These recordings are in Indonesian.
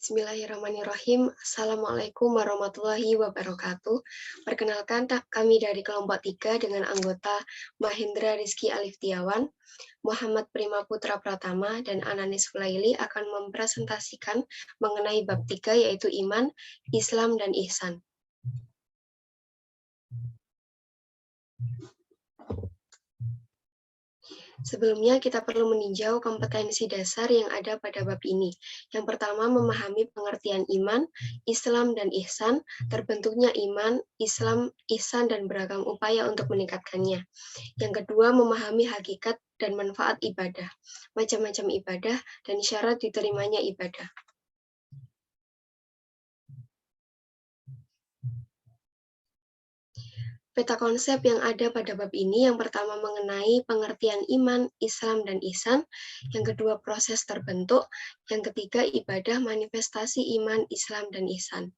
Bismillahirrahmanirrahim. Assalamualaikum warahmatullahi wabarakatuh. Perkenalkan, kami dari kelompok 3 dengan anggota Mahendra Rizky Aliftiawan, Muhammad Prima Putra Pratama, dan Ananis Fulaili akan mempresentasikan mengenai bab 3 yaitu iman, Islam, dan ihsan. Sebelumnya, kita perlu meninjau kompetensi dasar yang ada pada bab ini. Yang pertama, memahami pengertian iman, Islam, dan ihsan, terbentuknya iman, Islam, ihsan, dan beragam upaya untuk meningkatkannya. Yang kedua, memahami hakikat dan manfaat ibadah, macam-macam ibadah, dan syarat diterimanya ibadah. Peta konsep yang ada pada bab ini yang pertama mengenai pengertian iman, Islam, dan ihsan, yang kedua proses terbentuk, yang ketiga ibadah manifestasi iman, Islam, dan ihsan.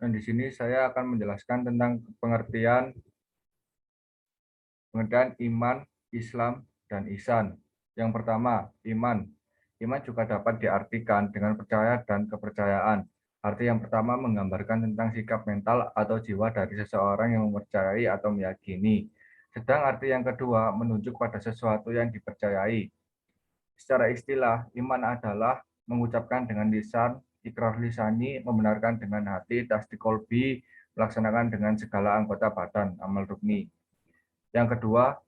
Dan di sini saya akan menjelaskan tentang pengertian iman, Islam, dan ihsan. Yang pertama, iman. Iman juga dapat diartikan dengan percaya dan kepercayaan. Arti yang pertama menggambarkan tentang sikap mental atau jiwa dari seseorang yang mempercayai atau meyakini. Sedang arti yang kedua menunjuk pada sesuatu yang dipercayai. Secara istilah, iman adalah mengucapkan dengan lisan, ikrar lisani, membenarkan dengan hati, tasdik kolbi, melaksanakan dengan segala anggota badan, amal rukni. Yang kedua,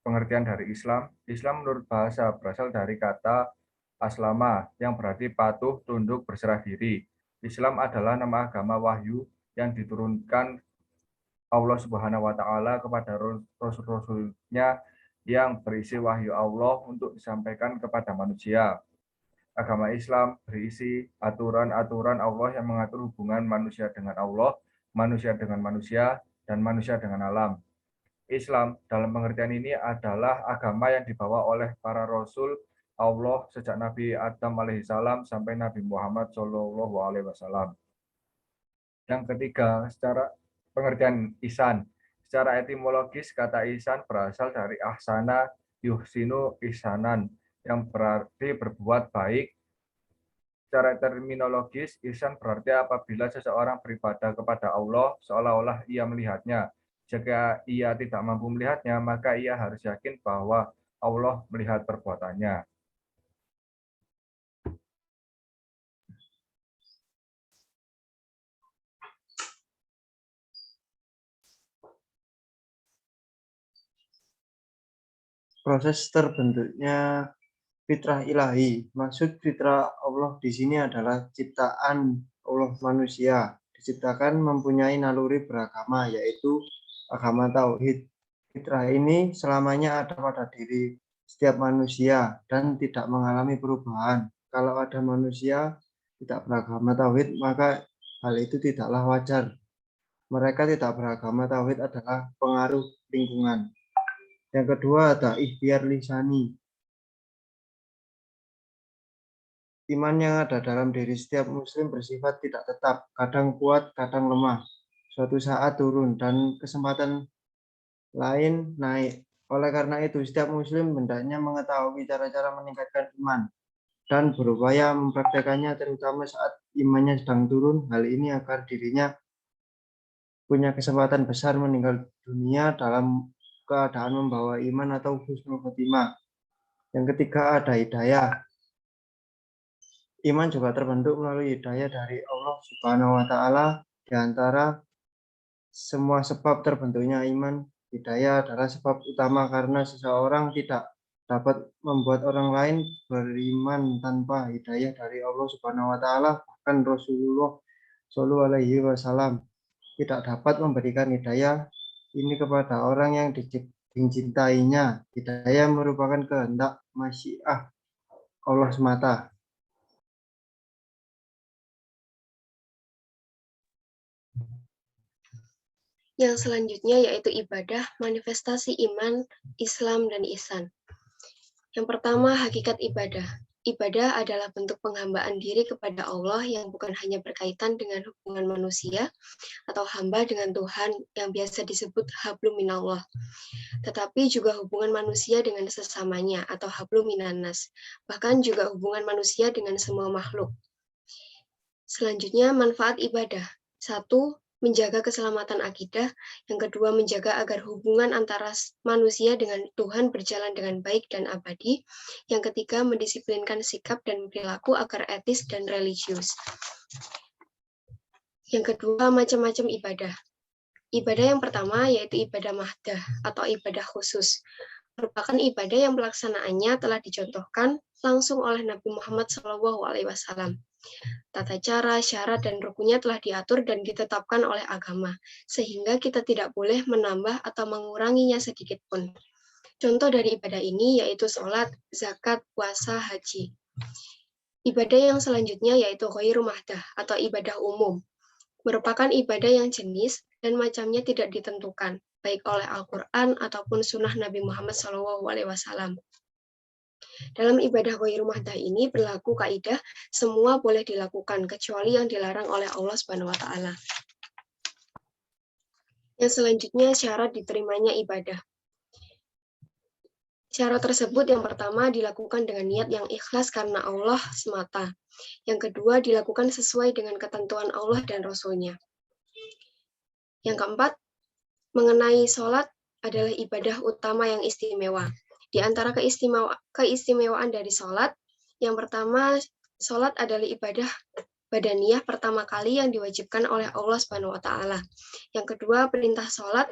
pengertian dari Islam. Islam menurut bahasa berasal dari kata aslama yang berarti patuh, tunduk, berserah diri. Islam adalah nama agama wahyu yang diturunkan Allah Subhanahu wa taala kepada rasul-rasulnya yang berisi wahyu Allah untuk disampaikan kepada manusia. Agama Islam berisi aturan-aturan Allah yang mengatur hubungan manusia dengan Allah, manusia dengan manusia, dan manusia dengan alam. Islam dalam pengertian ini adalah agama yang dibawa oleh para rasul Allah sejak Nabi Adam alaihissalam sampai Nabi Muhammad Shallallahu alaihi wasallam. Yang ketiga, secara pengertian ihsan. Secara etimologis, kata ihsan berasal dari ahsana yuhsinu ihsanan, yang berarti berbuat baik. Secara terminologis, ihsan berarti apabila seseorang beribadah kepada Allah seolah-olah ia melihatnya. Jika ia tidak mampu melihatnya, maka ia harus yakin bahwa Allah melihat perbuatannya. Proses terbentuknya fitrah ilahi. Maksud fitrah Allah di sini adalah ciptaan Allah manusia. Diciptakan mempunyai naluri beragama, yaitu agama tauhid. Fitrah ini selamanya ada pada diri setiap manusia dan tidak mengalami perubahan. Kalau ada manusia tidak beragama tauhid, maka hal itu tidaklah wajar. Mereka tidak beragama tauhid adalah pengaruh lingkungan. Yang kedua ada ikhtiar lisani. Iman yang ada dalam diri setiap muslim bersifat tidak tetap, kadang kuat, kadang lemah. Suatu saat turun dan kesempatan lain naik. Oleh karena itu, setiap muslim hendaknya mengetahui cara-cara meningkatkan iman dan berupaya mempraktekannya terutama saat imannya sedang turun. Hal ini agar dirinya punya kesempatan besar meninggal dunia dalam keadaan membawa iman atau husnul khotimah. Yang ketiga ada hidayah. Iman juga terbentuk melalui hidayah dari Allah Subhanahu wa taala. Di antara semua sebab terbentuknya iman, hidayah adalah sebab utama karena seseorang tidak dapat membuat orang lain beriman tanpa hidayah dari Allah Subhanahu wa taala. Bahkan Rasulullah Shallallahu alaihi wasallam tidak dapat memberikan hidayah ini kepada orang yang dicintainya. Hidayah merupakan kehendak masyiah Allah semata. Yang selanjutnya yaitu ibadah, manifestasi iman, Islam, dan ihsan. Yang pertama, hakikat ibadah. Ibadah adalah bentuk penghambaan diri kepada Allah yang bukan hanya berkaitan dengan hubungan manusia atau hamba dengan Tuhan yang biasa disebut hablum minallah, tetapi juga hubungan manusia dengan sesamanya atau hablum minannas, bahkan juga hubungan manusia dengan semua makhluk. Selanjutnya, manfaat ibadah. 1. Menjaga keselamatan akidah. Yang kedua, menjaga agar hubungan antara manusia dengan Tuhan berjalan dengan baik dan abadi. Yang ketiga, mendisiplinkan sikap dan perilaku agar etis dan religius. Yang kedua, macam-macam ibadah. Ibadah yang pertama yaitu ibadah mahdah atau ibadah khusus. Merupakan ibadah yang pelaksanaannya telah dicontohkan langsung oleh Nabi Muhammad SAW. Tata cara, syarat, dan rukunnya telah diatur dan ditetapkan oleh agama, sehingga kita tidak boleh menambah atau menguranginya sedikit pun. Contoh dari ibadah ini yaitu sholat, zakat, puasa, haji. Ibadah yang selanjutnya yaitu ghairu mahdah atau ibadah umum. Merupakan ibadah yang jenis dan macamnya tidak ditentukan, baik oleh Al-Quran ataupun sunnah Nabi Muhammad SAW. Dalam ibadah ghairu mahdah ini berlaku kaidah semua boleh dilakukan kecuali yang dilarang oleh Allah Subhanahu wa taala. Yang selanjutnya syarat diterimanya ibadah. Syarat tersebut yang pertama dilakukan dengan niat yang ikhlas karena Allah semata. Yang kedua dilakukan sesuai dengan ketentuan Allah dan Rasul-Nya. Yang keempat, mengenai sholat adalah ibadah utama yang istimewa. Di antara keistimewaan dari sholat, yang pertama, sholat adalah ibadah badaniyah pertama kali yang diwajibkan oleh Allah Subhanahu wa taala. Yang kedua, perintah sholat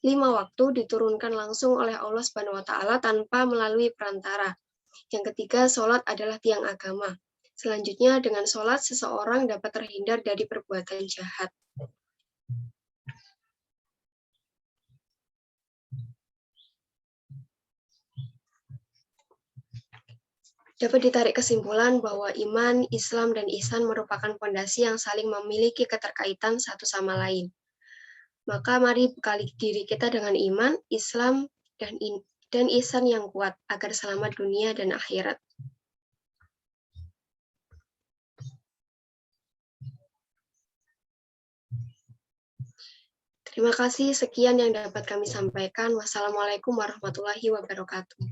5 waktu diturunkan langsung oleh Allah Subhanahu wa taala tanpa melalui perantara. Yang ketiga, sholat adalah tiang agama. Selanjutnya, dengan sholat seseorang dapat terhindar dari perbuatan jahat. Dapat ditarik kesimpulan bahwa iman, Islam, dan ihsan merupakan fondasi yang saling memiliki keterkaitan satu sama lain. Maka mari bekali diri kita dengan iman, Islam, dan ihsan yang kuat agar selamat dunia dan akhirat. Terima kasih, sekian yang dapat kami sampaikan. Wassalamualaikum warahmatullahi wabarakatuh.